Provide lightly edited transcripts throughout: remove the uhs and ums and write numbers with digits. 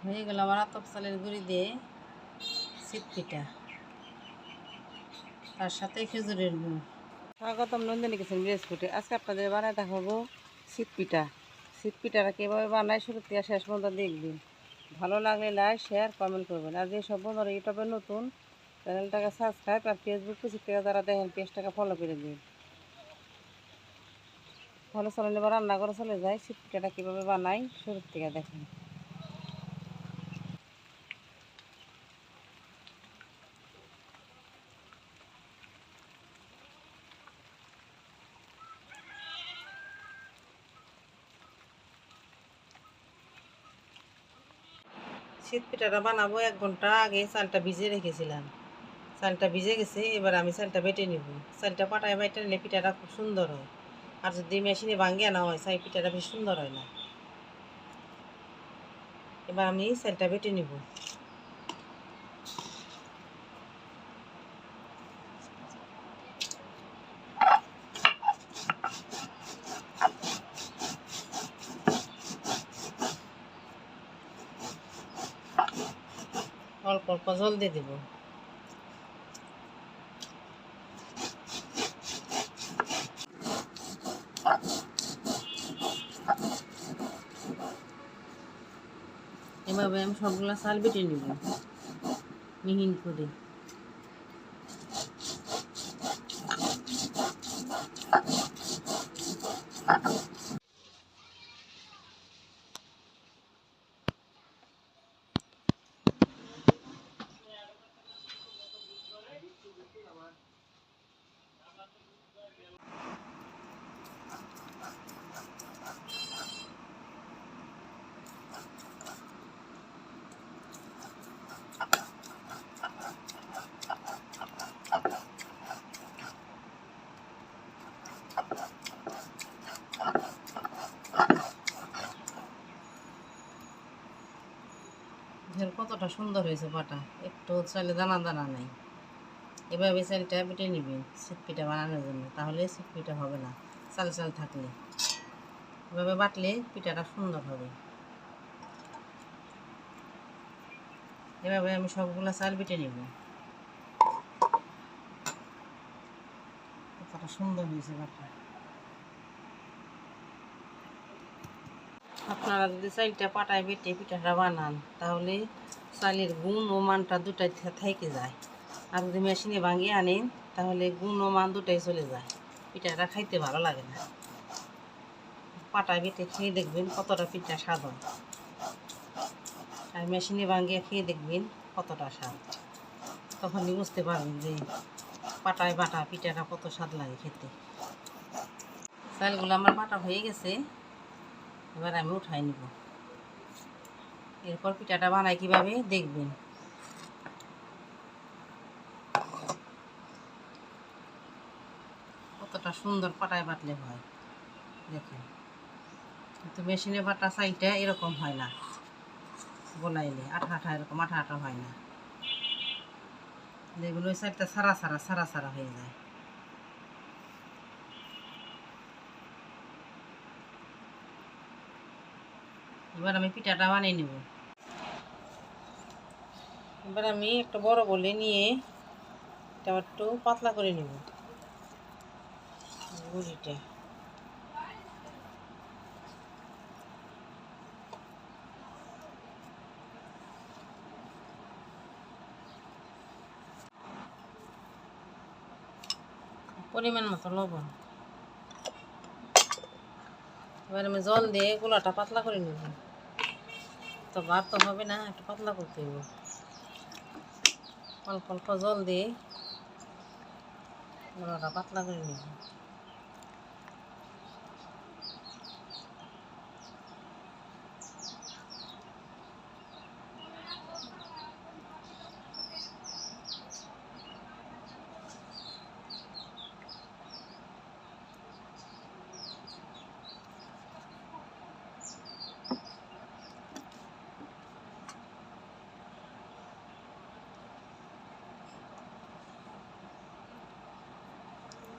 হয়ে গেল আমার আতপ চালের গুঁড়ি দিয়ে শীত পিঠা, তার সাথে খেজুরের গুড়। স্বাগতম নন্দিনী কিচেন বৃহস্পতি। আজকে আপনাদের বানায় দেখাবো শীত পিঠা। শীত পিঠাটা কীভাবে বানায় শুরু থেকে শেষ পর্যন্ত দেখবেন। ভালো লাগলে লাইক শেয়ার কমেন্ট করবেন। আর যেসব বন্ধুরা ইউটিউবে নতুন, চ্যানেলটাকে সাবস্ক্রাইব আর ফেসবুক পেজ থেকে যারা দেখেন পেজটাকে ফলো করে দিন। ভালো চলেন এবার রান্না করে চলে যায় শীত পিঠাটা কীভাবে বানাই শুরু থেকে দেখেন। শীত পিঠাটা বানাবো 1 ঘন্টা আগে চালটা ভিজিয়ে রেখেছিলাম। চালটা ভিজে গেছে, এবার আমি চালটা বেটে নিব। চালটা পাটায় বেটে নিলে পিঠাটা খুব সুন্দর হয়। আর যদি মেশিনে ভাঙিয়ে না হয় চাই পিঠাটা বেশ সুন্দর হয় না। এবার আমি চালটা বেটে নিব। অল্প অল্প জল দিয়ে দেব। এভাবে আমি সবগুলা চাল বেটে নিব মিহিন করে। কতটা সুন্দর হয়েছে পাটা, একটু চালে দানা দানা নাই। এভাবে চালটা বেটে নিবেন শীত পিঠা বানানোর জন্য, তাহলে শীত পিঠা হবে না চাল চাল থাকলে। এভাবে বাটলে পিঠাটা সুন্দর হবে। এভাবে আমি সবগুলা চাল বেটে নিব। কতটা সুন্দর হয়েছে বাটা। আপনারা যদি চালটা পাটায় বেটে পিঠাটা বানান তাহলে চালের গুণ ও মানটা দুটাই থেকে যায়। আর যদি মেশিনে ভাঙিয়ে আনেন তাহলে গুণ ও মান দুটাই চলে যায়, পিঠাটা খাইতে ভালো লাগে না। পাটায় বেটে খেয়ে দেখবেন কতটা পিঠা স্বাদ হয়, আর মেশিনে ভাঙিয়ে খেয়ে দেখবেন কতটা স্বাদ। তখনই বুঝতে পারবেন যে পাটায় বাটা পিঠাটা কত স্বাদ লাগে খেতে। চালগুলো আমার বাটা হয়ে গেছে, এবার আমি উঠাই নিব। এরপর পিঠাটা বানাই কিভাবে দেখবেন। কতটা সুন্দর পাটায় বাটলে হয় দেখেন। কিন্তু মেশিনে বাটা চালটা এরকম হয় না, বলাইলে আঠা আঠা এরকম আঠা আঠা হয় না। যেগুলো ওই চালটা সারা সারা সারা সারা হয়ে যায়। এবার আমি পিঠাটা বানিয়ে নেব। এবার আমি একটা বড় বলে নিয়ে এটা একটু পাতলা করে নেব গুঁড়িটা। পরিমাণ মতো লবণ। এবার আমি জল দিয়ে গোলাটা পাতলা করে নেব। তো ভাত তো হবে না, একটু পাতলা করতে হবে। অল্প অল্প জল দিয়ে গোলাটা পাতলা করে নেব।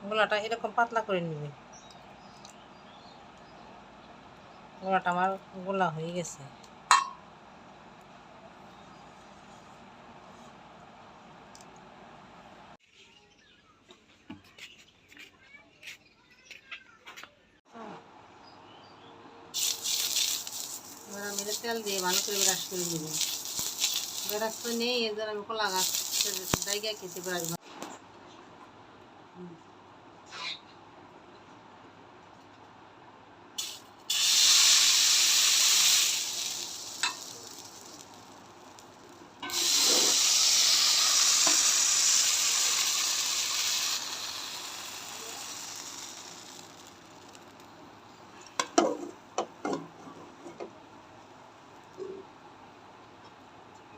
গোলাটা এরকম পাতলা করে নেবে। গোলাটা আমার গোলা হয়ে গেছে। মধ্যে তেল দিয়ে ভালো করে ব্রাশ করে দিব। ব্রাশ তো নেই, এর জন্য আমি কলা গাছ জায়গায় খেতে ব্রাশ।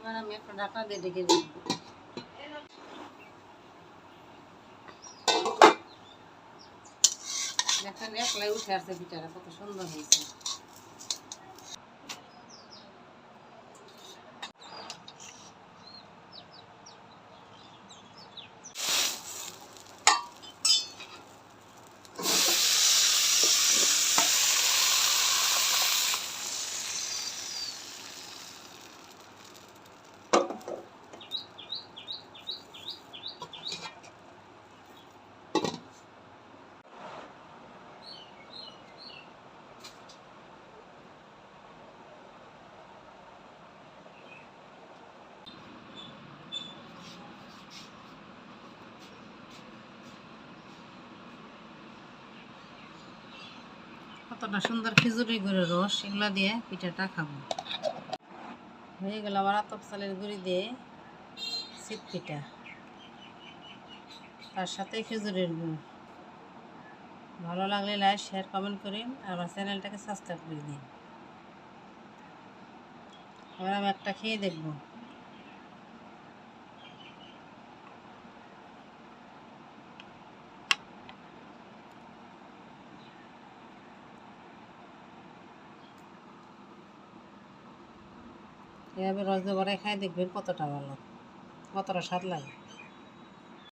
এবার আমি একটা ঢাকনা দিয়ে ঢেকে দিই। দেখেন একলাই উঠে আসছে পিঠাটা, কত সুন্দর হয়েছে। কতটা সুন্দর খিচুড়ি গুঁড়োর রস, এগুলো দিয়ে পিঠাটা খাবো। হয়ে গেল আবার আতপ চালের গুঁড়ি দিয়ে শীত পিঠা, তার সাথে খিচুড়ির গুড়। ভালো লাগলে লাইক শেয়ার কমেন্ট করেন, আর আমার চ্যানেলটাকে সাবস্ক্রাইব করে দিন। এবার আমি একটা খেয়ে দেখব। এভাবে রস দিয়ে খাই দেখবেন কতটা ভালো, কতটা স্বাদ লাগে।